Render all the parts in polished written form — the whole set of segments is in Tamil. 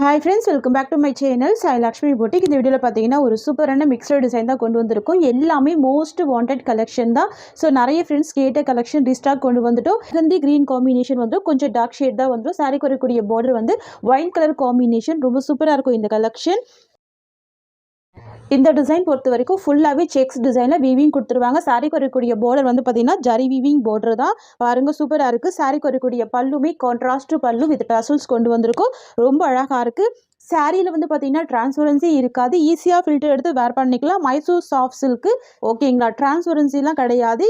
Hi friends, welcome back to my channel Sai Lakshmi Boutique. இந்த வீடியோல பாத்தீங்கன்னா ஒரு சூப்பரான மிக்ஸ்டு டிசைன் தான் கொண்டு வந்திருக்கோம். எல்லாமே மோஸ்ட் வாண்டட் கலெக்ஷன் தான். ஸோ நிறைய ஃப்ரெண்ட்ஸ் கேட்ட கலெக்ஷன் ரீஸ்டாக் கொண்டு வந்துட்டோம். ஹிந்தி கிரீன் காம்பினேஷன் வந்து கொஞ்சம் டார்க் ஷேட் தான் வந்துடும். சாரிக்கு வரக்கூடிய பார்டர் வந்து ஒயின் கலர் காம்பினேஷன் ரொம்ப சூப்பராக இருக்கும் இந்த கலெக்ஷன். இந்த டிசைன் பொறுத்த வரைக்கும் ஃபுல்லாகவே செக்ஸ் டிசைனில் வீவிங் கொடுத்துருவாங்க. சாரிக்கு வரக்கூடிய பார்டர் வந்து பார்த்தீங்கன்னா ஜரி வீவிங் பார்டர் தான். பாருங்கள் சூப்பராக இருக்குது. சாரிக்கு வரக்கூடிய பல்லுமே கான்ட்ராஸ்ட் பல்லு வித் டசல்ஸ் கொண்டு வந்திருக்கும். ரொம்ப அழகாக இருக்குது. சாரியில் வந்து பார்த்தீங்கன்னா டிரான்ஸ்பரன்சி இருக்காது. ஈஸியாக ஃபில்டர் எடுத்து வேர் பண்ணிக்கலாம். மைசூர் சாஃப்ட் சில்க்கு ஓகேங்களா. டிரான்ஸ்பரன்சிலாம் கிடையாது.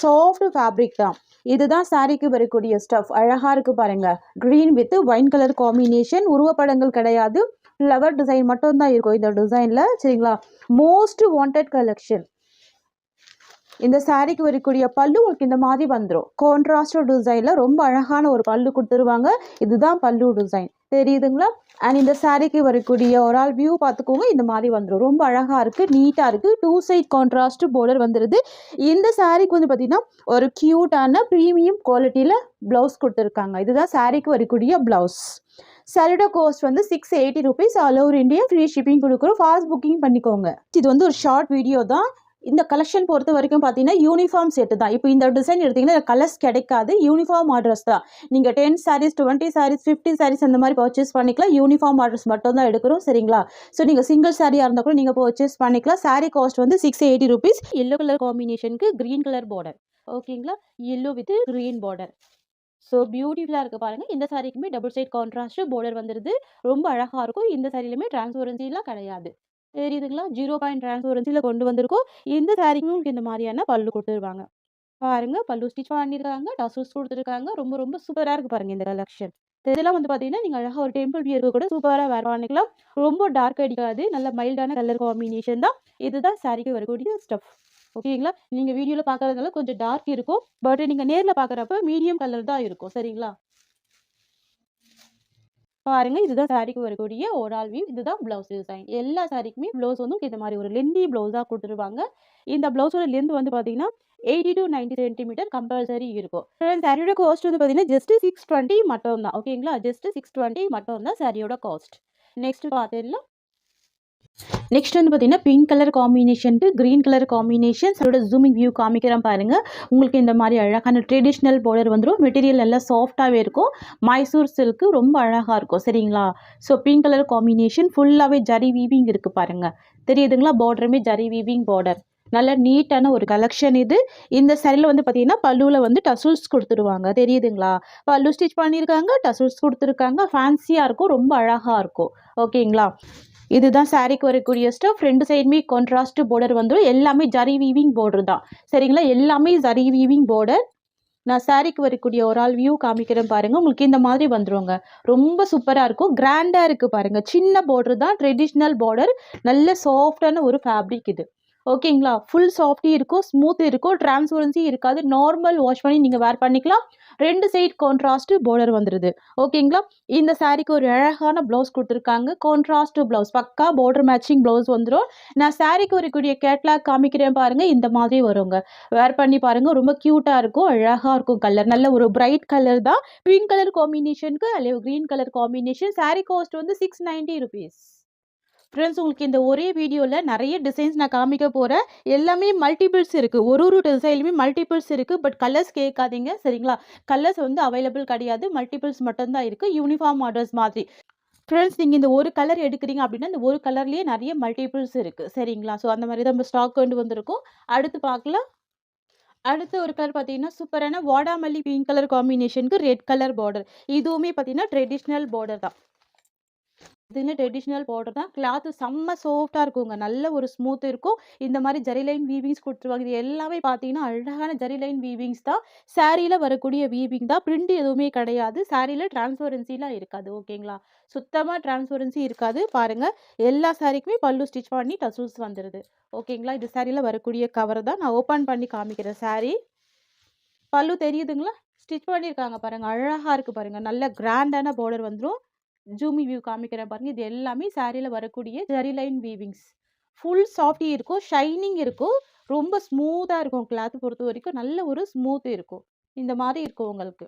சாஃப்ட் ஃபேப்ரிக் தான். இதுதான் சாரிக்கு வரக்கூடிய ஸ்டஃப். அழகாக இருக்குது பாருங்கள். Green with wine colour combination. உருவப்படங்கள் கிடையாது. ஃப்ளவர் டிசைன் மட்டும் தான் இருக்கும் இந்த டிசைனில். சரிங்களா. Most wanted collection. இந்த சாரிக்கு வரக்கூடிய பல்லு உங்களுக்கு இந்த மாதிரி வந்துடும். கான்ட்ராஸ்ட் டிசைனில் ரொம்ப அழகான ஒரு பல்லு கொடுத்துருவாங்க. இதுதான் பல்லு டிசைன் தெரியுதுங்களா. அண்ட் இந்த சாரிக்கு வரக்கூடிய ஒரு ஆள் வியூ பார்த்துக்கோங்க. இந்த மாதிரி வந்துடும். ரொம்ப அழகாக இருக்குது, நீட்டாக இருக்குது. 2 சைட் கான்ட்ராஸ்ட் பார்டர் வந்துடுது. இந்த சாரிக்கு வந்து பார்த்திங்கன்னா ஒரு க்யூட்டான ப்ரீமியம் குவாலிட்டியில் ப்ளவுஸ் கொடுத்துருக்காங்க. இதுதான் சாரிக்கு வரக்கூடிய ப்ளவுஸ். சாரியோட காஸ்ட் வந்து 680 rupees. All over India free shipping கொடுக்குறோம். ஃபாஸ்ட் புக்கிங் பண்ணிக்கோங்க. இது வந்து ஒரு ஷார்ட் வீடியோ தான். இந்த கலெக்ஷன் பொறுத்த வரைக்கும் பார்த்தீங்கன்னா யூனிஃபார்ம் செட்டு தான். இப்போ இந்த டிசைன் எடுத்திங்கன்னா கலர்ஸ் கிடைக்காது. யூனிஃபார்ம் ஆர்டர்ஸ் தான். நீங்கள் 10 sarees 20 sarees 50 sarees அந்த மாதிரி பர்ச்சேஸ் பண்ணிக்கலாம். யூனிஃபார்ம் ஆர்டர்ஸ் மட்டும் தான் எடுக்கிறோம். சரிங்களா. ஸோ நீங்கள் சிங்கிள் சாரியாக இருந்தால் கூட நீங்கள் பர்ச்சேஸ் பண்ணிக்கலாம். சாரி காஸ்ட் வந்து 680 rupees. எல்லோ கலர் காம்பினேஷனுக்கு க்ரீன் கலர் பார்டர் ஓகேங்களா. Yellow with green border. So பியூட்டிஃபுல்லாக இருக்குது பாருங்கள். இந்த சாரிக்குமே டபுள் சைட் கான்ட்ராஸ்ட் பார்டர் வந்துடுது. ரொம்ப அழகாக இருக்கும். இந்த சாரிலுமே டிரான்ஸ்பரன்சிலாம் கிடையாது. தெரியுதுங்களா. 0 பாயிண்ட் டிரான்ஸ்பரன்சியில் கொண்டு வந்திருக்கோம். இந்த சாரிக்கும் உங்களுக்கு இந்த மாதிரியான பல்லு கொடுத்துருவாங்க. பாருங்கள் பல்லு ஸ்டிச் பண்ணியிருக்காங்க. டசல்ஸ் கொடுத்துருக்காங்க. ரொம்ப ரொம்ப சூப்பராக இருக்குது பாருங்கள் இந்த கலெக்ஷன். இதெல்லாம் வந்து பார்த்தீங்கன்னா நீங்கள் அழகாக ஒரு டெம்பிள் வியருக்கு கூட சூப்பராக வேர் பண்ணிக்கலாம். ரொம்ப டார்க் அடிக்காது. நல்ல மைல்டான கலர் காம்பினேஷன் தான். இதுதான் சாரிக்கு வரக்கூடிய ஸ்டஃப் ஓகேங்களா. நீங்கள் வீடியோவில் பார்க்குறதுனால கொஞ்சம் டார்க் இருக்கும். பட் நீங்கள் நேரில் பார்க்குறப்ப மீடியம் கலர் தான் இருக்கும். சரிங்களா. பாருங்க இதுதான் சாரிக்கு வரக்கூடிய ஓவரால் வியூ. இதுதான் பிளவுஸ் டிசைன். எல்லா சாரிக்குமே ப்ளவுஸ் வந்து இந்த மாதிரி ஒரு லென்தி ப்ளவுஸாக கொடுத்துருவாங்க. இந்த ப்ளவுஸோட லென்த் வந்து பார்த்தீங்கன்னா 80 to 90 சென்டிமீட்டர் கம்பல்சரி இருக்கும். சாரியோட காஸ்ட் வந்து பார்த்தீங்கன்னா ஜஸ்ட் 620 மட்டும் தான். ஓகேங்களா. ஜஸ்ட் 620 மட்டும் தான் சாரியோட காஸ்ட். நெக்ஸ்ட் பார்த்துடலாம். நெக்ஸ்ட் வந்து பார்த்தீங்கன்னா பிங்க் கலர் காம்பினேஷனுக்கு க்ரீன் கலர் காம்பினேஷன். அதோட ஜூமிங் வியூ காமிக்கிறேன் பாருங்கள். உங்களுக்கு இந்த மாதிரி அழகான ட்ரெடிஷ்னல் பார்டர் வந்துடும். மெட்டீரியல் நல்லா சாஃப்டாகவே இருக்கும். மைசூர் சில்க்கு ரொம்ப அழகாக இருக்கும். சரிங்களா. ஸோ பிங்க் கலர் காம்பினேஷன் ஃபுல்லாகவே ஜரி வீவிங் இருக்குது பாருங்கள். தெரியுதுங்களா. பார்டருமே ஜரி வீவிங் பார்டர். நல்ல நீட்டான ஒரு கலெக்ஷன் இது. இந்த சாரியில் வந்து பார்த்தீங்கன்னா பல்லுவில் வந்து டசல்ஸ் கொடுத்துருவாங்க. தெரியுதுங்களா. பல்லு ஸ்டிச் பண்ணியிருக்காங்க. டசல்ஸ் கொடுத்துருக்காங்க. ஃபேன்சியாக இருக்கும். ரொம்ப அழகாக இருக்கும். ஓகேங்களா. இதுதான் சாரிக்கு வரக்கூடிய ஸ்டஃப். 2 சைடுமே கான்ட்ராஸ்ட் பார்டர் வந்துடும். எல்லாமே ஜரி வீவிங் பார்டர் தான். சரிங்களா. எல்லாமே ஜரி வீவிங் பார்டர். நான் சாரிக்கு வரக்கூடிய ஒரு ஆள் வியூ காமிக்கிறேன் பாருங்கள். உங்களுக்கு இந்த மாதிரி வந்துடுங்க. ரொம்ப சூப்பராக இருக்கும். கிராண்டாக இருக்குது பாருங்கள். சின்ன பார்டர் தான். Traditional border. நல்ல சாஃப்டான ஒரு ஃபேப்ரிக் இது. ஓகேங்களா. ஃபுல் சாஃப்டி இருக்கும். ஸ்மூத் இருக்கும். டிரான்ஸ்பரன்சி இருக்காது. நார்மல் வாஷ் பண்ணி நீங்கள் வேர் பண்ணிக்கலாம். 2 சைட் கான்ட்ராஸ்ட் பார்டர் வந்துடுது. ஓகேங்களா. இந்த சாரிக்கு ஒரு அழகான ப்ளவுஸ் கொடுத்துருக்காங்க. கான்ட்ராஸ்ட் ப்ளவுஸ் பக்கா பார்டர் மேட்சிங் ப்ளவுஸ் வந்துடும். நான் சாரிக்கு வரக்கூடிய கேட்லாக் காமிக்கிறேன் பாருங்கள். இந்த மாதிரி வருங்க. வேர் பண்ணி பாருங்கள். ரொம்ப க்யூட்டாக இருக்கும். அழகாக இருக்கும். கலர் நல்ல ஒரு பிரைட் கலர் தான். பிங்க் கலர் காம்பினேஷனுக்கு அல்லது green colour combination. Sorry cost வந்து 690 rupees. ஃப்ரெண்ட்ஸ் உங்களுக்கு இந்த ஒரே வீடியோவில் நிறைய டிசைன்ஸ் நான் காமிக்க போகிறேன். எல்லாமே மல்டிபிள்ஸ் இருக்குது. ஒரு டிசைன்லையுமே மல்டிபிள்ஸ் இருக்குது. பட் கலர்ஸ் கேட்காதீங்க. சரிங்களா. கலர்ஸ் வந்து அவைலபிள் கிடையாது. மல்டிபிள்ஸ் மட்டும்தான் இருக்குது. யூனிஃபார்ம் ஆர்டர்ஸ் மாதிரி. ஃப்ரெண்ட்ஸ் நீங்கள் இந்த ஒரு கலர் எடுக்கிறீங்க அப்படின்னா இந்த ஒரு கலர்லேயே நிறைய மல்டிபிள்ஸ் இருக்குது. சரிங்களா. ஸோ அந்த மாதிரி தான் நம்ம ஸ்டாக் கொண்டு வந்திருக்கோம். அடுத்து பார்க்கலாம். அடுத்து ஒரு கலர் பார்த்தீங்கன்னா சூப்பரான வாடாமல்லி பிங்க் கலர் காம்பினேஷனுக்கு ரெட் கலர் பார்டர். இதுவுமே பார்த்தீங்கன்னா ட்ரெடிஷ்னல் பார்டர் தான். இதுன்னு ட்ரெடிஷ்னல் பார்டர் தான். கிளாத்து செம்ம சாஃப்டாக இருக்குங்க. நல்ல ஒரு ஸ்மூத் இருக்கும். இந்த மாதிரி ஜரி லைன் வீவிங்ஸ் கொடுத்துருவாங்க. இது எல்லாமே பார்த்தீங்கன்னா அழகான ஜரி லைன் வீவிங்ஸ் தான். சாரியில் வரக்கூடிய வீவிங் தான். பிரிண்ட் எதுவுமே கிடையாது. சாரியில் டிரான்ஸ்பரன்சிலாம் இருக்காது. ஓகேங்களா. சுத்தமாக டிரான்ஸ்பரன்சி இருக்காது. பாருங்கள் எல்லா சாரிக்குமே பல்லு ஸ்டிச் பண்ணி டசல்ஸ் வந்துடுது. ஓகேங்களா. இது சாரியில் வரக்கூடிய கவர் தான். நான் ஓப்பன் பண்ணி காமிக்கிறேன். சாரி பல்லு தெரியுதுங்களா. ஸ்டிச் பண்ணியிருக்காங்க பாருங்கள். அழகாக இருக்குது பாருங்கள். நல்ல கிராண்டான பார்டர் வந்துடும். ஜூமி வியூ காமிக்கிறேன் பாருங்க. இது எல்லாமே சாரியில் வரக்கூடிய zari line weavings. Full softy இருக்கும். ஷைனிங் இருக்கும். ரொம்ப ஸ்மூத்தாக இருக்கும். கிளாத் பொறுத்த வரைக்கும் நல்ல ஒரு ஸ்மூத் இருக்கும். இந்த மாதிரி இருக்கும் உங்களுக்கு.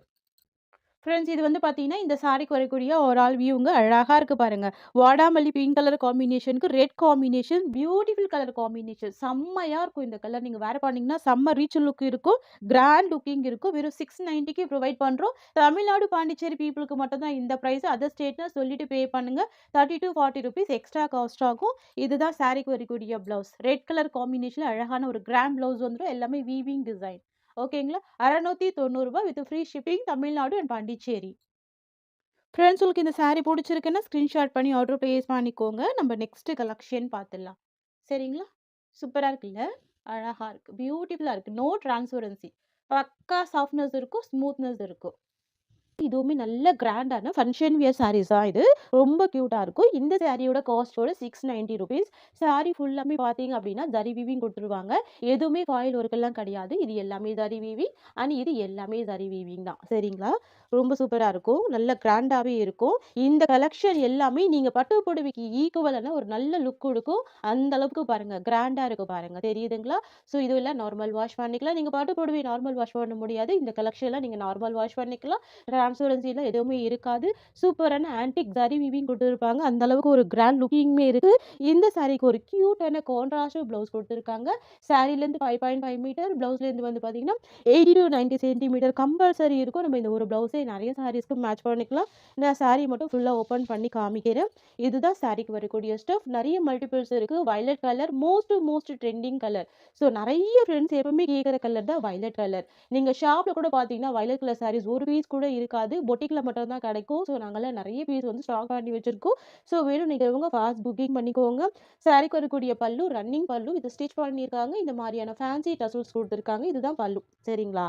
ஃப்ரெண்ட்ஸ் இது வந்து பார்த்தீங்கன்னா, இந்த சாரிக்கு வரக்கூடிய ஓவரால் வியூங்க அழகா இருக்கு பாருங்க. வாடாமல்லி பிங்க் கலர் காம்பினேஷனுக்கு red combination, beautiful colour combination. செம்மையா இருக்கும் இந்த கலர். நீங்க வேர் பண்ணீங்கன்னா செம்ம ரீச் லுக் இருக்கும். கிராண்ட் லுக்கிங் இருக்கும். வெறும் 690க்கு ப்ரொவைட் பண்றோம். தமிழ்நாடு, பாண்டிச்சேரி பீப்பிளுக்கு மட்டும் தான் இந்த பிரைஸ். அதர் ஸ்டேட்னா சொல்லிட்டு பே பண்ணுங்க. 30 to 40 எக்ஸ்ட்ரா காஸ்ட் ஆகும். இதுதான் சாரிக்கு வரக்கூடிய பிளவுஸ். ரெட் கலர் காம்பினேஷன்ல அழகான ஒரு கிராண்ட் பிளவுஸ் வந்துரும். எல்லாமே வீவிங் டிசைன். ஓகேங்களா? ரூ. 690 with free shipping Tamil Nadu and Pondicherry. Friends உங்களுக்கு இந்த சாரி பிடிச்சிருக்குன்னா ஸ்க்ரீன்ஷாட் பண்ணி ஆர்டர் ப்ளேஸ் பண்ணிக்கோங்க. நம்ம நெக்ஸ்ட் கலெக்ஷன் பார்த்துடலாம். சரிங்களா? சூப்பரா இருக்குல்ல? அழகா இருக்கு. பியூட்டிஃபுல்லா இருக்கு. No transparency. பக்கா சாஃப்ட்னஸ் இருக்கும், ஸ்மூத்னஸ் இருக்கும். இதுவுமே நல்ல கிராண்டான ஃபங்ஷன் வியர் சாரீஸ் தான் இது. ரொம்ப கியூட்டா இருக்கும். இந்த சாரியோட காஸ்ட்டோட ₹690. சாரி ஃபுல்லாமே பார்த்தீங்க அப்படின்னா, ஜரி வீவிங் குடுத்துருவாங்க. எதுவுமே ஃபாயில் ஒர்க்லாம் கிடையாது. இது எல்லாமே ஜரி வீவிங் அண்ட் இது எல்லாமே ஜரி வீவிங் தான். சரிங்களா? ரொம்ப சூப்பரா இருக்கும். நல்ல கிராண்டாவே இருக்கும். இந்த கலெக்ஷன் எல்லாமே நீங்க பட்டு புடவைக்கு ஈக்குவலான ஒரு நல்ல லுக் குடுக்கும். அந்த அளவுக்கு பாருங்க. கிராண்டா இருக்கு பாருங்க. தெரியுதுங்களா? ஸோ இதுவெல்லாம் நார்மல் வாஷ் பண்ணிக்கலாம். நீங்க பட்டு புடவை நார்மல் வாஷ் பண்ண முடியாது. இந்த கலெக்ஷன்லாம் நீங்க நார்மல் வாஷ் பண்ணிக்கலாம். டிரான்ஸ்பரன்சிலாம் எதுவுமே இருக்காது. சூப்பரான ஆன்டிக் ஜரி வீவிங் குடுத்துருப்பாங்க. அந்த அளவுக்கு ஒரு கிராண்ட் லுக்கிங்குமே இருக்கு. இந்த சாரிக்கு ஒரு கியூட்டான கான்ட்ராஸ்ட் ப்ளவுஸ் குடுத்துருக்காங்க. சாரிலேருந்து 5.5 மீட்டர், ப்ளவுஸ்லேருந்து வந்து பார்த்தீங்கன்னா 80 to 90 சென்டிமீட்டர் கம்பல்சரி இருக்கும். நம்ம இந்த ஒரு ப்ளவுஸே நெறைய சாரீஸ்க்கு மேட்ச் பண்ணிக்கலாம். நான் சாரி மட்டும் ஃபுல்லா ஓப்பன் பண்ணி காமிக்கிறேன். இதுதான் சாரிக்கு வரக்கூடிய ஸ்டஃப். நெறைய மல்டிபிள்ஸ் இருக்கு. Violet colour most trending colour. So நெறைய ஃப்ரெண்ட்ஸ் எப்பவுமே கேட்குற கலர் தான் வயலட் கலர். நீங்க ஷாப்ல கூட பார்த்தீங்கன்னா, வயலட் கலர் சாரீஸ் ஒரு பீஸ் கூட இருக்காது. பொட்டிக்ல மட்டும் தான் கிடைக்கும். ஸோ நாங்கலாம் நெறைய பீஸ் வந்து ஸ்டாக் பண்ணி வச்சிருக்கோம். ஸோ வேணும் நிக்கிறவங்க ஃபாஸ்ட் புக்கிங் பண்ணிக்கோங்க. சாரிக்கு வரக்கூடிய பல்லு ரன்னிங் பல்லு. இது ஸ்டிச் பண்ணியிருக்காங்க. இந்த மாரியான ஃபேன்சி டசல்ஸ் குடுத்துருக்காங்க. இதுதான் பல்லு. சரிங்களா?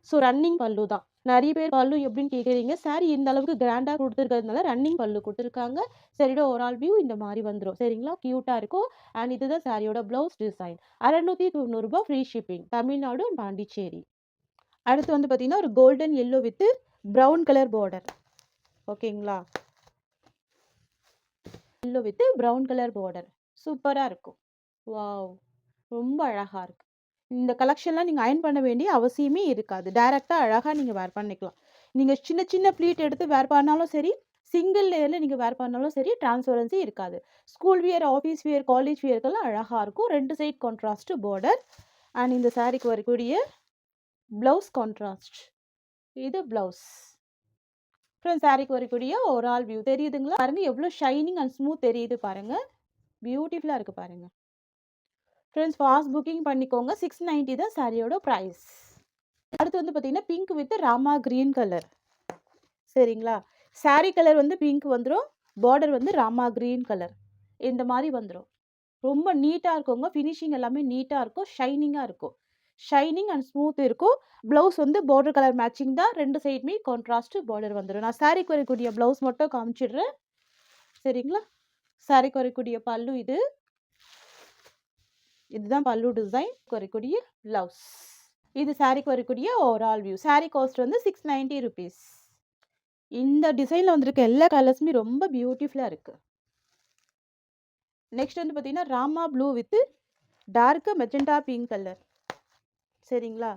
ஸோ ரன்னிங் பல்லு தான். நெறைய பேர் பல்லு எப்படின்னு கேட்குறீங்க. சாரி இந்த அளவுக்கு கிராண்டா குடுத்துருக்கிறதுனால ரன்னிங் பல்லு குடுத்துருக்காங்க. சாரியோட ஓவரால் வியூ இந்த மாரி வந்துரும். சரிங்களா? கியூட்டா இருக்கும். அண்ட் இதுதான் சாரியோட ப்ளவுஸ் டிசைன். ரூ. 690 free shipping. Tamil Nadu and Pondicherry. அடுத்து வந்து பார்த்தீங்கன்னா, ஒரு golden yellow with brown colour border. ஓகேங்களா? Yellow with brown colour border. சூப்பரா இருக்கும். வாவ்! ரொம்ப அழகா இருக்கு. இந்த கலெக்ஷன்லாம் நீங்க அயர்ன் பண்ண வேண்டிய அவசியமே இருக்காது. டைரக்ட்டா அழகா நீங்க வேர் பண்ணிக்கலாம். நீங்க சின்ன சின்ன ப்ளீட் எடுத்து வேர் பண்ணாலும் சரி, சிங்கிள் லேயர்ல நீங்க வேர் பண்ணாலும் சரி, டிரான்ஸ்பரன்சி இருக்காது. School wear, office wear, college வியர்க்கெல்லாம் அழகா இருக்கும். 2 சைட் கான்ட்ராஸ்ட் பார்டர். அண்ட் இந்த சாரிக்கு வரக்கூடிய ப்ளவுஸ் கான்ட்ராஸ்ட். இது ப்ளவுஸ். அப்புறம் சாரிக்கு வரக்கூடிய ஓவரால் வியூ தெரியுதுங்களா? பாருங்க எவ்வளோ ஷைனிங் அண்ட் ஸ்மூத் தெரியுது பாருங்க. பியூட்டிஃபுல்லா இருக்கு பாருங்க. ஃப்ரெண்ட்ஸ் ஃபாஸ்ட் புக்கிங் பண்ணிக்கோங்க. 690 தான் சாரியோட பிரைஸ். அடுத்து வந்து பார்த்தீங்கன்னா, pink with Rama green colour. சரிங்களா? சாரி கலர் வந்து பிங்க் வந்துரும். பார்டர் வந்து ராமா கிரீன் கலர். இந்த மாரி வந்துரும். ரொம்ப நீட்டா இருக்குங்க. ஃபினிஷிங் எல்லாமே நீட்டா இருக்கும். ஷைனிங்கா இருக்கும். ஷைனிங் அண்ட் ஸ்மூத் இருக்கும். ப்ளவுஸ் வந்து பார்டர் கலர் மேட்சிங் தான். 2 சைடுமே கான்ட்ராஸ்ட் பார்டர் வந்துரும். நான் சாரிக்கு வரக்கூடிய ப்ளவுஸ் மட்டும் காமிச்சிடுறேன். சரிங்களா? சாரிக்கு வரக்கூடிய பல்லு இது. இதுதான் பல்லு டிசைன். வரக்கூடிய ப்ளவுஸ். இது சாரிக்கு வரக்கூடிய ஓவரால் வியூ. சாரி காஸ்ட் வந்து ₹690. இந்த டிசைன்ல வந்திருக்க எல்லா கலர்ஸுமே ரொம்ப பியூட்டிஃபுல்லா இருக்கு. நெக்ஸ்ட் வந்து பார்த்தீங்கன்னா, Rama blue with dark magenta pink colour. சரிங்களா?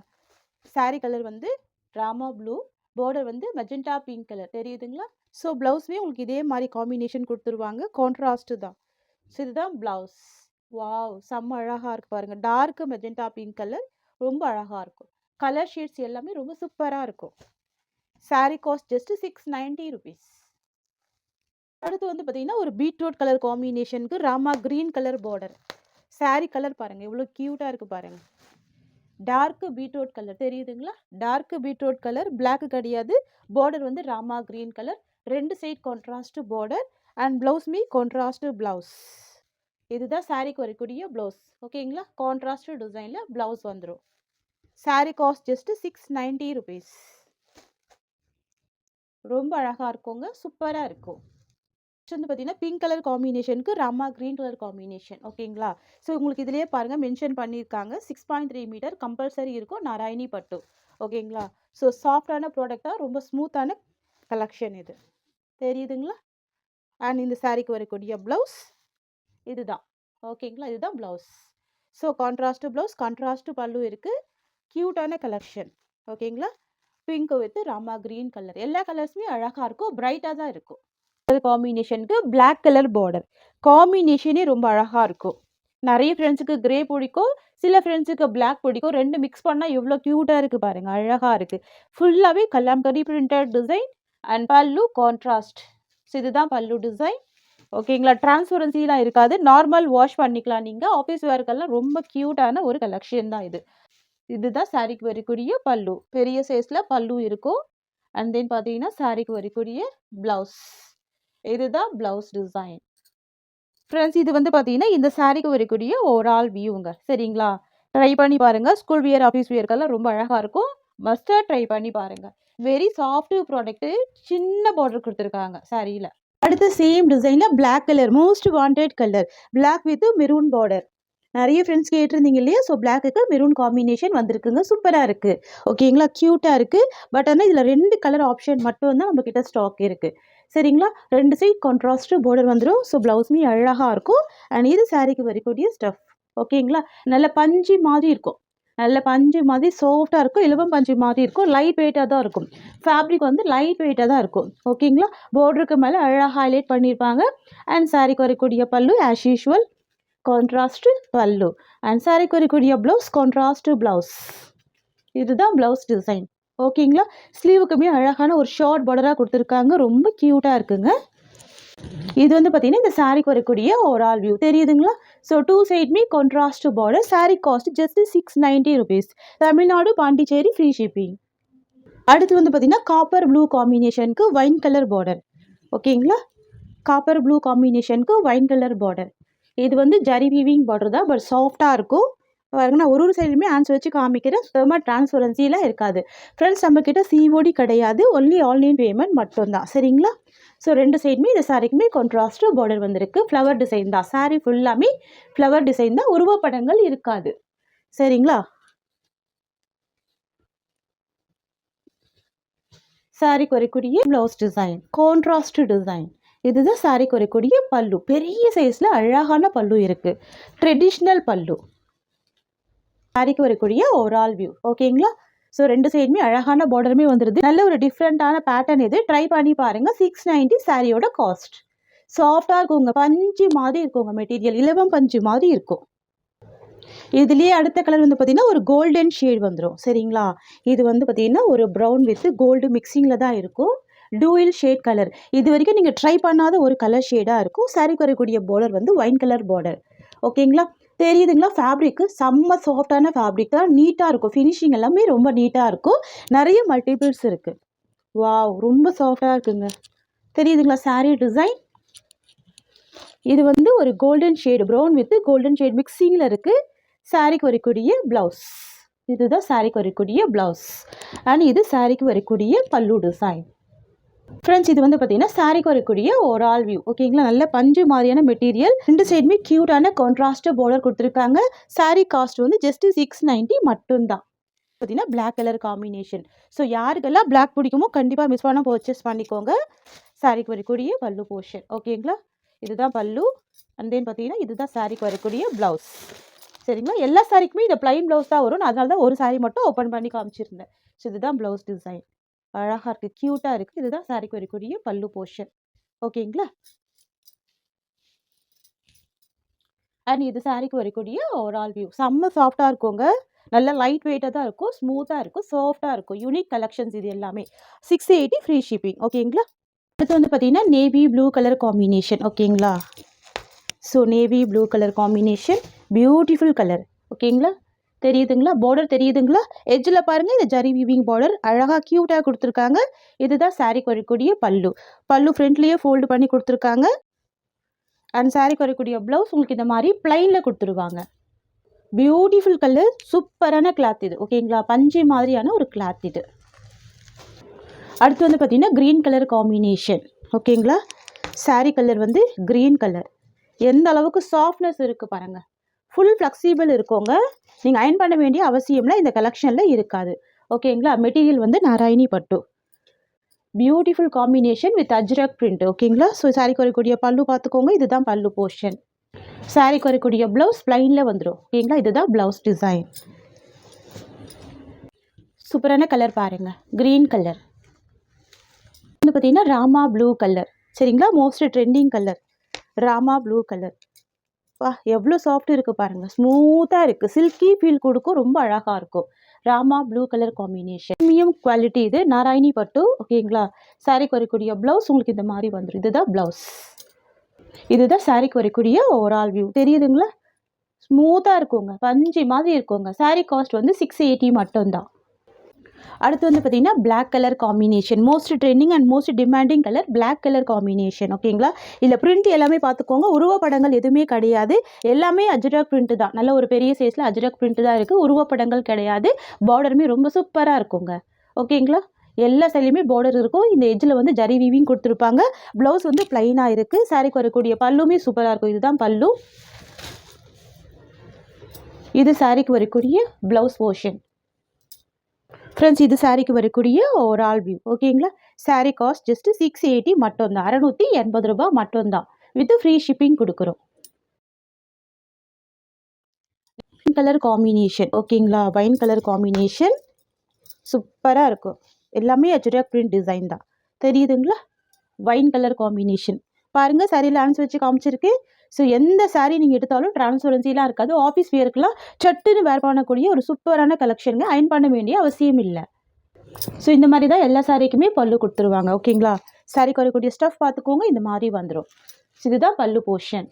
சாரி கலர் வந்து ராமா ப்ளூ, பார்டர் வந்து மெஜெண்டா பிங்க் கலர். தெரியுதுங்களா? ஸோ ப்ளவுஸ்மே உங்களுக்கு இதே மாரி காம்பினேஷன் குடுத்துருவாங்க. கான்ட்ராஸ்ட் தான். ஸோ இதுதான் ப்ளவுஸ். வாவ்! செம்ம அழகா இருக்கு பாருங்க. டார்க் மெஜெண்டா பிங்க் கலர் ரொம்ப அழகா இருக்கும். கலர் ஷேட்ஸ் எல்லாமே ரொம்ப சூப்பரா இருக்கும். Sari cost just ₹690. அடுத்து வந்து பார்த்தீங்கன்னா, ஒரு பீட்ரூட் கலர் காம்பினேஷனுக்கு rama green colour border. Sari colour பாருங்க. எவ்வளோ கியூட்டா இருக்கு பாருங்க. டார்க் பீட்ரூட் கலர் தெரியுதுங்களா? டார்க் பீட்ரூட் கலர், பிளாக் கிடையாது. பார்டர் வந்து ராமா கிரீன் கலர். 2 சைட் கான்ட்ராஸ்ட் பார்டர் அண்ட் ப்ளவுஸ்மே கான்ட்ராஸ்ட் ப்ளவுஸ். இதுதான் சாரிக்கு வரக்கூடிய ப்ளவுஸ். ஓகேங்களா? கான்ட்ராஸ்ட் டிசைன்ல ப்ளவுஸ் வந்துரும். Sari cost just ₹690. ரொம்ப அழகா இருக்குங்க. சூப்பரா இருக்கும். நெக்ஸ்ட் வந்து பார்த்தீங்கன்னா, பிங்க் கலர் காம்பினேஷனுக்கு ராமா கிரீன் கலர் காம்பினேஷன். ஓகேங்களா? ஸோ உங்களுக்கு இதிலேயே பாருங்க மென்ஷன் பண்ணியிருக்காங்க. 6.3 மீட்டர் கம்பல்சரி இருக்கும். நாராயணி பட்டு. ஓகேங்களா? ஸோ சாஃப்ட்டான ப்ராடக்ட்டா ரொம்ப ஸ்மூத்தான கலெக்ஷன் இது. தெரியுதுங்களா? அண்ட் இந்த சாரிக்கு வரக்கூடிய ப்ளவுஸ் இதுதான். ஓகேங்களா? இதுதான் blouse. So contrast blouse, contrast பல்லு இருக்கு. கியூட்டான கலெக்ஷன். ஓகேங்களா? Pink with Rama green colour. எல்லா கலர்ஸுமே அழகா இருக்கும், பிரைட்டா தான் இருக்கும். காம்பினேஷனுக்கு பிளாக் கலர் பார்டர். காம்பினேஷனே ரொம்ப அழகா இருக்கும். நிறைய ஃப்ரெண்ட்ஸுக்கு கிரே பிடிக்கும், சில ஃப்ரெண்ட்ஸுக்கு பிளாக் பிடிக்கும். 2 மிக்ஸ் பண்ணா எவ்வளோ கியூட்டா இருக்கு பாருங்க, அழகா இருக்கு. ஃபுல்லாவே கலாம்கரி பிரிண்டட் டிசைன் அண்ட் பல்லு கான்ட்ராஸ்ட். இதுதான் பல்லு டிசைன். ஓகேங்களா, டிரான்ஸ்பரன்சிலாம் இருக்காது, நார்மல் வாஷ் பண்ணிக்கலாம். நீங்க ஆஃபீஸ் வேர்க்கெல்லாம் ரொம்ப கியூட்டான ஒரு கலெக்ஷன் தான் இது. இதுதான் சாரிக்கு வரக்கூடிய பல்லு. பெரிய சைஸ்ல பல்லு இருக்கும். அண்ட் தென் பார்த்தீங்கன்னா சாரிக்கு வரக்கூடிய பிளவுஸ். இதுதான் பிளவுஸ் டிசைன். ஃப்ரெண்ட்ஸ், இது வந்து பார்த்தீங்கன்னா இந்த சாரிக்கு வரக்கூடிய ஓவரால் வியூங்க. சரிங்களா, ட்ரை பண்ணி பாருங்க. ஸ்கூல் வியர், ஆஃபீஸ் வியர்க்கெல்லாம் ரொம்ப அழகா இருக்கும். மஸ்டாக ட்ரை பண்ணி பாருங்க. Very soft product. சின்ன பார்டர் கொடுத்துருக்காங்க சாரியில. அடுத்து சேம் டிசைன்ல black colour, most wanted colour, black with maroon border. நிறைய ஃப்ரெண்ட்ஸ் கேட்டிருந்தீங்க இல்லையா? ஸோ பிளாக்குக்கு மெரூன் காம்பினேஷன் வந்திருக்குங்க. சூப்பராக இருக்குது. ஓகேங்களா, க்யூட்டாக இருக்குது. பட் ஆனால் இதில் 2 கலர் ஆப்ஷன் மட்டும் தான் நம்மக்கிட்ட ஸ்டாக் இருக்குது. சரிங்களா, 2 சைட் கான்ட்ராஸ்ட் பார்டர் வந்துடும். ஸோ ப்ளவுஸ்மே அழகாக இருக்கும். அண்ட் இது சாரிக்கு வரக்கூடிய ஸ்டஃப். ஓகேங்களா, நல்ல பஞ்சு மாதிரி இருக்கும். நல்ல பஞ்சு மாதிரி சாஃப்டாக இருக்கும். இலவம் பஞ்சு மாதிரி இருக்கும். லைட் வெயிட்டாக தான் இருக்கும். ஃபேப்ரிக் வந்து லைட் வெயிட்டாக தான் இருக்கும். ஓகேங்களா, பார்டருக்கு மேலே அழகாக ஹைலைட் பண்ணியிருப்பாங்க. அண்ட் சாரிக்கு வரக்கூடிய பல்லு ஆஸ் யூஷுவல் கான்ட்ராஸ்ட் பல்லு. அண்ட் சாரிக்கு வரக்கூடிய ப்ளவுஸ் கான்ட்ராஸ்ட் ப்ளவுஸ். இதுதான் ப்ளவுஸ் டிசைன். ஓகேங்களா, ஸ்லீவுக்குமே அழகான ஒரு ஷார்ட் பார்டராக கொடுத்துருக்காங்க. ரொம்ப க்யூட்டாக இருக்குங்க. இது வந்து பார்த்தீங்கன்னா இந்த சாரிக்கு வரக்கூடிய ஓவரால் வியூ தெரியுதுங்களா? ஸோ 2 சைட்மே contrast border. Sari cost just 690 rupees. Tamil Nadu, Pondicherry, free shipping. அடுத்து வந்து பார்த்தீங்கன்னா காப்பர் ப்ளூ காம்பினேஷனுக்கு வைன் கலர் பார்டர். ஓகேங்களா, காப்பர் ப்ளூ காம்பினேஷனுக்கு வைன் கலர் பார்டர். இது வந்து ஜரி வீவிங் பார்டர் தான், பட் சாஃப்டாக இருக்கும். பாருங்க, நான் ஒரு சைடுமே ஆன்சர் வச்சு காமிக்கிறேன். சுத்தமாக டிரான்ஸ்பரன்சிலாம் இருக்காது. ஃப்ரெண்ட்ஸ், நம்மக்கிட்ட சிஓடி கிடையாது, ஒன்லி ஆன்லைன் பேமெண்ட் மட்டும்தான். சரிங்களா, ஸோ 2 சைடுமே இந்த சாரிக்குமே கான்ட்ராஸ்ட் பார்டர் வந்திருக்கு. ஃப்ளவர் டிசைன் தான். சாரி ஃபுல்லாமே ஃப்ளவர் டிசைன் தான், உருவப்படங்கள் இருக்காது. சரிங்களா, சாரிக்கு வரக்கூடிய ப்ளவுஸ் டிசைன் கான்ட்ராஸ்ட் டிசைன். இதுதான் சாரிக்கு வரக்கூடிய பல்லு. பெரிய சைஸில் அழகான பல்லு இருக்குது. ட்ரெடிஷ்னல் பல்லு. சாரிக்கு வரக்கூடிய ஓவரால் வியூ. ஓகேங்களா, ஸோ 2 சைடுமே அழகான பார்டருமே வந்துடுது. நல்ல ஒரு டிஃப்ரெண்ட்டான பேட்டர்ன். இது ட்ரை பண்ணி பாருங்கள். 690 சாரியோட காஸ்ட். சாஃப்டாக இருக்குங்க, பஞ்சு மாதிரி இருக்குங்க மெட்டீரியல். இலவம் பஞ்சு மாதிரி இருக்கும். இதுலேயே அடுத்த கலர் வந்து பார்த்திங்கன்னா ஒரு கோல்டன் ஷேட் வந்துடும். சரிங்களா, இது வந்து பார்த்திங்கன்னா ஒரு ப்ரௌன் வித் கோல்டு மிக்சிங்கில் தான் இருக்கும். டூயில் ஷேட் கலர். இது வரைக்கும் நீங்கள் ட்ரை பண்ணாத ஒரு கலர் ஷேடாக இருக்கும். சாரிக்கு வரக்கூடிய பார்டர் வந்து ஒயின் கலர் பார்டர். ஓகேங்களா, தெரியுதுங்களா? ஃபேப்ரிக்கு செம்ம சாஃப்டான ஃபேப்ரிக் தான். நீட்டாக இருக்கும். ஃபினிஷிங் எல்லாமே ரொம்ப நீட்டாக இருக்கும். நிறைய மல்டிபிள்ஸ் இருக்குது. வாவ், ரொம்ப சாஃப்டாக இருக்குங்க. தெரியுதுங்களா சாரீ டிசைன்? இது வந்து ஒரு golden shade, brown with golden shade மிக்சிங்கில் இருக்குது. சாரிக்கு வரக்கூடிய ப்ளவுஸ். இதுதான் சாரிக்கு வரக்கூடிய ப்ளவுஸ். அண்ட் இது சாரிக்கு வரக்கூடிய பல்லு டிசைன். ஃப்ரெண்ட்ஸ், இது வந்து பார்த்தீங்கன்னா சாரிக்கு வரக்கூடிய ஓவரால் வியூ. ஓகேங்களா, நல்ல பஞ்சு மாதிரியான மெட்டீரியல். 2 சைடுமே க்யூட்டான கான்ட்ராஸ்ட் பார்டர் கொடுத்துருக்காங்க. சாரி காஸ்ட் வந்து ஜஸ்ட் 690 மட்டும்தான். பார்த்தீங்கன்னா பிளாக் கலர் காம்பினேஷன். ஸோ யாருக்கெல்லாம் பிளாக் பிடிக்குமோ கண்டிப்பாக மிஸ் பண்ண பர்ச்சேஸ் பண்ணிக்கோங்க. சாரிக்கு வரக்கூடிய பல்லு போர்ஷன். ஓகேங்களா, இதுதான் பல்லு. அண்ட் தென் பார்த்தீங்கன்னா இதுதான் சாரிக்கு வரக்கூடிய ப்ளவுஸ். சரிங்களா, எல்லா சாரிக்குமே இந்த பிளைன் ப்ளவுஸ் தான் வரும். அதனால தான் ஒரு சாரி மட்டும் ஓப்பன் பண்ணி காமிச்சிருந்தேன். ஸோ இதுதான் ப்ளவுஸ் டிசைன். அழகாக இருக்குது, க்யூட்டாக இருக்குது. இதுதான் சாரிக்கு வரக்கூடிய பல்லு போர்ஷன். ஓகேங்களா, அண்ட் இது சாரிக்கு வரக்கூடிய ஓவரால் வியூ. செம்ம சாஃப்டாக இருக்குங்க. நல்ல லைட் வெயிட்டாக தான் இருக்கும். ஸ்மூத்தாக இருக்கும், சாஃப்டாக இருக்கும். யூனிக் கலெக்ஷன்ஸ் இது எல்லாமே. 680 ஃப்ரீ ஷிப்பிங். ஓகேங்களா, அடுத்து வந்து பார்த்தீங்கன்னா நேவி ப்ளூ கலர் காம்பினேஷன். ஓகேங்களா, so navy blue colour combination, beautiful colour. ஓகேங்களா, தெரியுதுங்களா? பார்டர் தெரியுதுங்களா? எட்ஜில் பாருங்கள், இந்த ஜரி வீவிங் பார்டர் அழகாக க்யூட்டாக கொடுத்துருக்காங்க. இதுதான் சாரிக்கு வரக்கூடிய பல்லு. பல்லு ஃப்ரண்ட்லேயே ஃபோல்டு பண்ணி கொடுத்துருக்காங்க. அண்ட் சாரிக்கு வரக்கூடிய ப்ளவுஸ் உங்களுக்கு இந்த மாதிரி பிளைனில் கொடுத்துருவாங்க. பியூட்டிஃபுல் கலர், சூப்பரான கிளாத் இது. ஓகேங்களா, பஞ்சு மாதிரியான ஒரு கிளாத் இது. அடுத்து வந்து பார்த்தீங்கன்னா க்ரீன் கலர் காம்பினேஷன். ஓகேங்களா, சாரி கலர் வந்து க்ரீன் கலர். எந்த அளவுக்கு சாஃப்ட்னஸ் இருக்குது பாருங்கள். ஃபுல் ஃப்ளெக்சிபிள் இருக்குங்க. நீங்கள் அயன் பண்ண வேண்டிய அவசியம்லாம் இந்த கலெக்ஷனில் இருக்காது. ஓகேங்களா, மெட்டீரியல் வந்து நாராயணி பட்டு. Beautiful combination with Ajrakh print. ஓகேங்களா, ஸோ சாரிக்கு வரக்கூடிய பல்லு பார்த்துக்கோங்க. இதுதான் பல்லு போர்ஷன். சாரிக்கு வரக்கூடிய ப்ளவுஸ் பிளைனில் வந்துடும். ஓகேங்களா, இதுதான் ப்ளவுஸ் டிசைன். சூப்பரான கலர் பாருங்கள், க்ரீன் கலர். வந்து பார்த்தீங்கன்னா ராமா ப்ளூ கலர். சரிங்களா, most trending colour Rama blue colour. வா, எவ்வளோ சாஃப்ட் இருக்குது பாருங்கள், ஸ்மூத்தாக இருக்குது, சில்கி ஃபீல் கொடுக்கும், ரொம்ப அழகாக இருக்கும். Rama blue colour combination, premium quality. இது நாராயணி பட்டு. ஓகேங்களா, சாரிக்கு வரக்கூடிய ப்ளவுஸ் உங்களுக்கு இந்த மாதிரி வந்துடும். இதுதான் ப்ளவுஸ், இதுதான் சாரிக்கு வரக்கூடிய ஓவரால் வியூ. தெரியுதுங்களா, ஸ்மூத்தாக இருக்குங்க, பஞ்சு மாதிரி இருக்குங்க. சாரி காஸ்ட் வந்து 680 மட்டும்தான். அடுத்து வந்து பார்த்தீங்கன்னா black colour combination, most trending and most demanding colour black colour combination. ஓகேங்களா, இல்லை பிரிண்ட் எல்லாமே பார்த்துக்கோங்க, உருவப்படங்கள் எதுவுமே கிடையாது, எல்லாமே அஜ்ரக் பிரிண்ட் தான். நல்ல ஒரு பெரிய சைஸில் அஜ்ரக் பிரிண்ட் தான் இருக்குது, உருவப்படங்கள் கிடையாது. பார்டருமே ரொம்ப சூப்பராக இருக்குங்க. ஓகேங்களா, எல்லா சைட்லையுமே பார்டர் இருக்கும். இந்த எஜ்ஜில் வந்து ஜரி வீவிங் கொடுத்துருப்பாங்க. ப்ளவுஸ் வந்து பிளைனாக இருக்குது. சாரிக்கு வரக்கூடிய பல்லுமே சூப்பராக இருக்கும். இதுதான் பல்லு. இது சாரிக்கு வரக்கூடிய ப்ளவுஸ் போர்ஷன். ஃப்ரெண்ட்ஸ், இது சாரிக்கு வரக்கூடிய ஓவரால் வியூ. ஓகேங்களா, சாரி காஸ்ட் ஜஸ்ட் 680 மட்டும்தான், 680 ரூபாய் மட்டும்தான், வித் ஃப்ரீ ஷிப்பிங் கொடுக்குறோம். Colour combination. ஓகேங்களா, வைன் கலர் காம்பினேஷன் சூப்பராக இருக்கும். எல்லாமே அஜ்ரக் பிரிண்ட் டிசைன் தான். தெரியுதுங்களா, வைன் கலர் காம்பினேஷன் பாருங்கள். சாரியில் ஆன்ஸ் வச்சு காமிச்சிருக்கு. ஸோ எந்த சாரீ நீங்கள் எடுத்தாலும் டிரான்ஸ்பரன்சிலாம் இருக்காது. ஆஃபீஸ் வியருக்குலாம் சட்டுன்னு வேர் பண்ணக்கூடிய ஒரு சூப்பரான கலெக்ஷனுங்க. அயன் பண்ண வேண்டிய அவசியம் இல்லை. ஸோ இந்த மாதிரி தான் எல்லா சாரிக்குமே பல்லு கொடுத்துருவாங்க. ஓகேங்களா, சாரிக்கு வரக்கூடிய ஸ்டஃப் பார்த்துக்கோங்க, இந்த மாதிரி வந்துடும். இதுதான் பல்லு போர்ஷன்.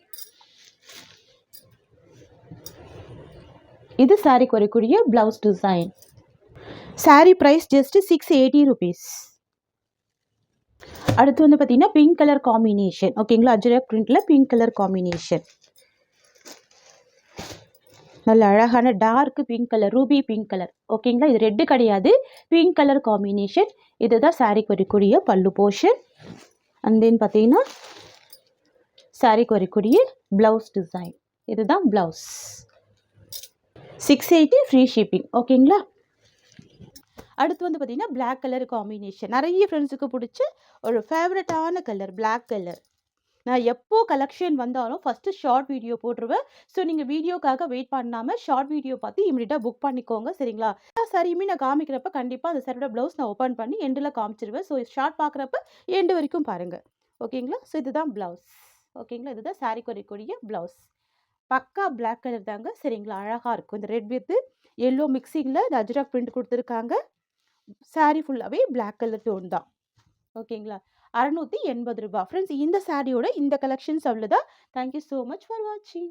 இது சாரிக்கு வரக்கூடிய blouse design. Sari price just 680 rupees. அடுத்து வந்து பார்த்தீங்கன்னா பிங்க் கலர் காம்பினேஷன். ஓகேங்களா, அஜ்ரக் பிரிண்டில் பிங்க் கலர் காம்பினேஷன், நல்ல அழகான dark pink colour, ruby pink colour. ஓகேங்களா, இது ரெட்டு கிடையாது, பிங்க் கலர் காம்பினேஷன். இதுதான் சாரிக்கு வரக்கூடிய பல்லு போர்ஷன். அண்ட் தென் பார்த்தீங்கன்னா சாரிக்கு வரக்கூடிய ப்ளவுஸ் டிசைன். இதுதான் ப்ளவுஸ். 680 free shipping. ஓகேங்களா, அடுத்து வந்து பார்த்தீங்கன்னா பிளாக் கலர் காம்பினேஷன். நிறைய ஃப்ரெண்ட்ஸுக்கு பிடிச்ச ஒரு ஃபேவரட்டான கலர் பிளாக் கலர். நான் எப்போ கலெக்ஷன் வந்தாலும் ஃபஸ்ட்டு ஷார்ட் வீடியோ போட்டுருவேன். ஸோ நீங்கள் வீடியோக்காக வெயிட் பண்ணாமல் ஷார்ட் வீடியோ பார்த்து இமீடியட்டாக புக் பண்ணிக்கோங்க. சரிங்களா, சரியுமே நான் காமிக்கிறப்ப கண்டிப்பாக அந்த சாரியோட ப்ளவுஸ் நான் ஓப்பன் பண்ணி எண்டில் காமிச்சிருவேன். ஸோ ஷார்ட் பார்க்குறப்ப எண்டு வரைக்கும் பாருங்கள். ஓகேங்களா, ஸோ இதுதான் ப்ளவுஸ். ஓகேங்களா, இதுதான் சாரிக்கு வரக்கூடிய ப்ளவுஸ். பக்கா பிளாக் கலர் தாங்க. சரிங்களா, அழகாக இருக்கும். இந்த ரெட் வித் எல்லோ மிக்சிங்கில் இந்த அஜ்ரக் பிரிண்ட் கொடுத்துருக்காங்க. சாரி ஃபுல்லாகவே பிளாக் கலர் டோன் தான். ஓகேங்களா, 680 ரூபாய். ஃப்ரெண்ட்ஸ், இந்த சாரியோட இந்த கலெக்ஷன்ஸ் அவ்வளோதான். தேங்க்யூ ஸோ மச் ஃபார் வாட்சிங்.